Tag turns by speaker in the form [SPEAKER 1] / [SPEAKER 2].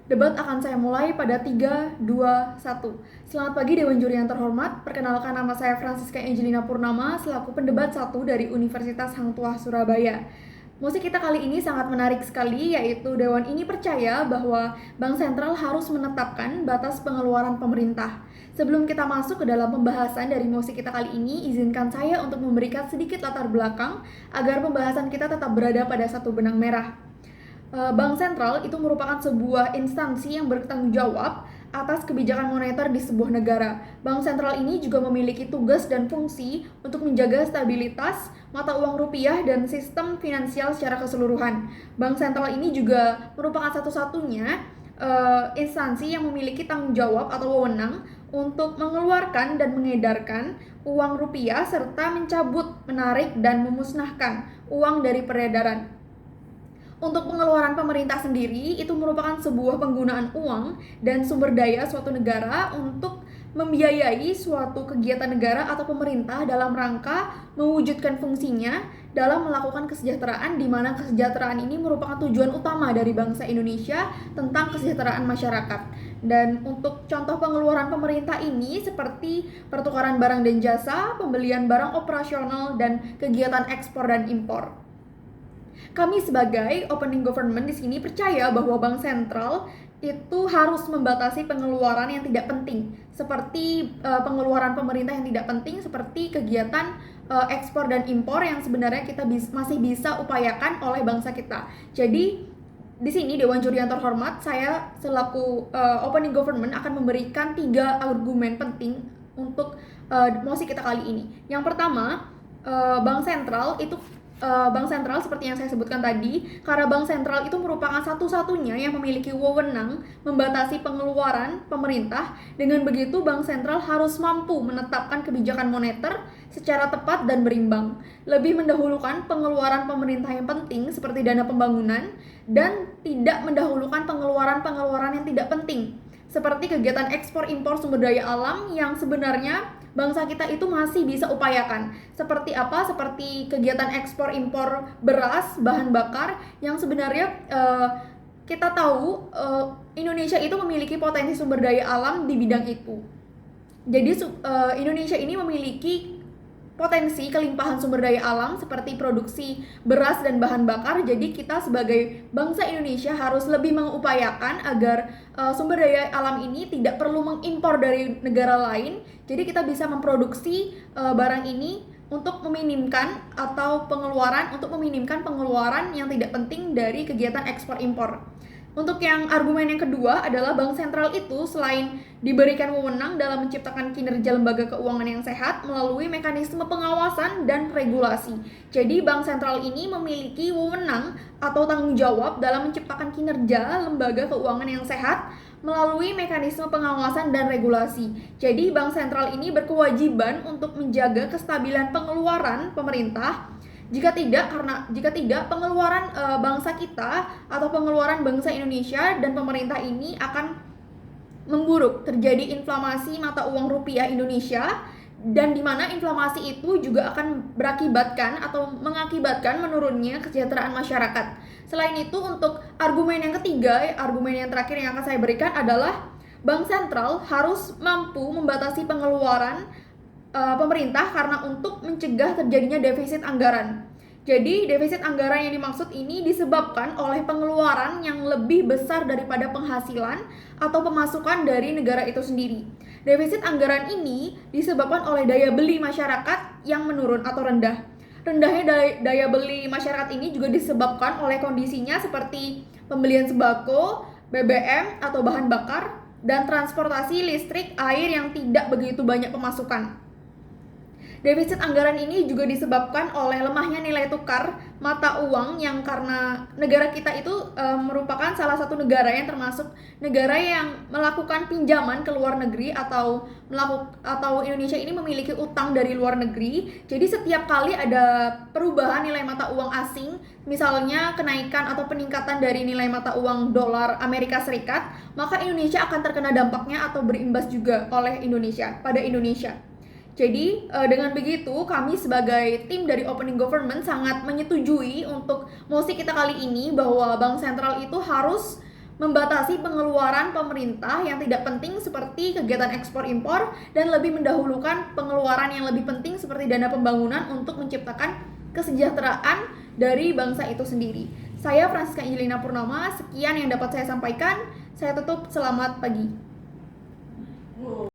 [SPEAKER 1] Debat akan saya mulai pada 3, 2, 1. Selamat pagi Dewan Juri yang terhormat. Perkenalkan, nama saya Francisca Angelina Purnama selaku pendebat 1 dari Universitas Hang Tuah Surabaya. Musik kita kali ini sangat menarik sekali, yaitu Dewan ini percaya bahwa Bank Sentral harus menetapkan batas pengeluaran pemerintah. Sebelum kita masuk ke dalam pembahasan dari musik kita kali ini, izinkan saya untuk memberikan sedikit latar belakang agar pembahasan kita tetap berada pada satu benang merah. Bank Sentral itu merupakan sebuah instansi yang bertanggung jawab atas kebijakan moneter di sebuah negara. Bank Sentral ini juga memiliki tugas dan fungsi untuk menjaga stabilitas mata uang rupiah dan sistem finansial secara keseluruhan. Bank Sentral ini juga merupakan satu-satunya instansi yang memiliki tanggung jawab atau wewenang untuk mengeluarkan dan mengedarkan uang rupiah serta mencabut, menarik, dan memusnahkan uang dari peredaran. Untuk pengeluaran pemerintah sendiri, itu merupakan sebuah penggunaan uang dan sumber daya suatu negara untuk membiayai suatu kegiatan negara atau pemerintah dalam rangka mewujudkan fungsinya dalam melakukan kesejahteraan, di mana kesejahteraan ini merupakan tujuan utama dari bangsa Indonesia tentang kesejahteraan masyarakat. Dan untuk contoh pengeluaran pemerintah ini seperti pertukaran barang dan jasa, pembelian barang operasional, dan kegiatan ekspor dan impor. Kami sebagai opening government di sini percaya bahwa Bank Sentral itu harus membatasi pengeluaran yang tidak penting, seperti pengeluaran pemerintah yang tidak penting, seperti kegiatan ekspor dan impor yang sebenarnya kita masih bisa upayakan oleh bangsa kita. Jadi di sini Dewan Juri yang terhormat, saya selaku opening government akan memberikan 3 argumen penting untuk mosi kita kali ini. Yang pertama, Bank Sentral itu Bank Sentral seperti yang saya sebutkan tadi, karena Bank Sentral itu merupakan satu-satunya yang memiliki wewenang membatasi pengeluaran pemerintah. Dengan begitu, Bank Sentral harus mampu menetapkan kebijakan moneter secara tepat dan berimbang, lebih mendahulukan pengeluaran pemerintah yang penting seperti dana pembangunan, dan tidak mendahulukan pengeluaran-pengeluaran yang tidak penting seperti kegiatan ekspor impor sumber daya alam yang sebenarnya bangsa kita itu masih bisa upayakan. Seperti apa? Seperti kegiatan ekspor impor beras, bahan bakar yang sebenarnya kita tahu Indonesia itu memiliki potensi sumber daya alam di bidang itu. Jadi Indonesia ini memiliki potensi kelimpahan sumber daya alam seperti produksi beras dan bahan bakar. Jadi kita sebagai bangsa Indonesia harus lebih mengupayakan agar sumber daya alam ini tidak perlu mengimpor dari negara lain. Jadi kita bisa memproduksi barang ini untuk meminimkan pengeluaran yang tidak penting dari kegiatan ekspor impor. Untuk yang argumen yang kedua adalah Bank Sentral itu selain diberikan wewenang dalam menciptakan kinerja lembaga keuangan yang sehat melalui mekanisme pengawasan dan regulasi. Jadi Bank Sentral ini memiliki wewenang atau tanggung jawab dalam menciptakan kinerja lembaga keuangan yang sehat melalui mekanisme pengawasan dan regulasi. Jadi Bank Sentral ini berkewajiban untuk menjaga kestabilan pengeluaran pemerintah. Jika tidak pengeluaran bangsa kita atau pengeluaran bangsa Indonesia dan pemerintah ini akan memburuk. Terjadi inflamasi mata uang rupiah Indonesia, dan di mana inflamasi itu juga akan mengakibatkan menurunnya kesejahteraan masyarakat. Selain itu, untuk argumen yang ketiga, argumen yang terakhir yang akan saya berikan adalah Bank Sentral harus mampu membatasi pengeluaran pemerintah karena untuk mencegah terjadinya defisit anggaran. Jadi defisit anggaran yang dimaksud ini disebabkan oleh pengeluaran yang lebih besar daripada penghasilan atau pemasukan dari negara itu sendiri. Defisit anggaran ini disebabkan oleh daya beli masyarakat yang menurun atau rendah. Rendahnya daya beli masyarakat ini juga disebabkan oleh kondisinya seperti pembelian sembako, BBM atau bahan bakar, dan transportasi listrik, air yang tidak begitu banyak pemasukan. Defisit anggaran ini juga disebabkan oleh lemahnya nilai tukar mata uang yang karena negara kita itu merupakan salah satu negara yang termasuk negara yang melakukan pinjaman ke luar negeri atau Indonesia ini memiliki utang dari luar negeri. Jadi setiap kali ada perubahan nilai mata uang asing, misalnya kenaikan atau peningkatan dari nilai mata uang dolar Amerika Serikat, maka Indonesia akan terkena dampaknya atau berimbas juga oleh pada Indonesia. Jadi dengan begitu kami sebagai tim dari Opening Government sangat menyetujui untuk mosi kita kali ini bahwa Bank Sentral itu harus membatasi pengeluaran pemerintah yang tidak penting seperti kegiatan ekspor impor, dan lebih mendahulukan pengeluaran yang lebih penting seperti dana pembangunan untuk menciptakan kesejahteraan dari bangsa itu sendiri. Saya Francisca Angelina Purnama, sekian yang dapat saya sampaikan. Saya tutup, selamat pagi.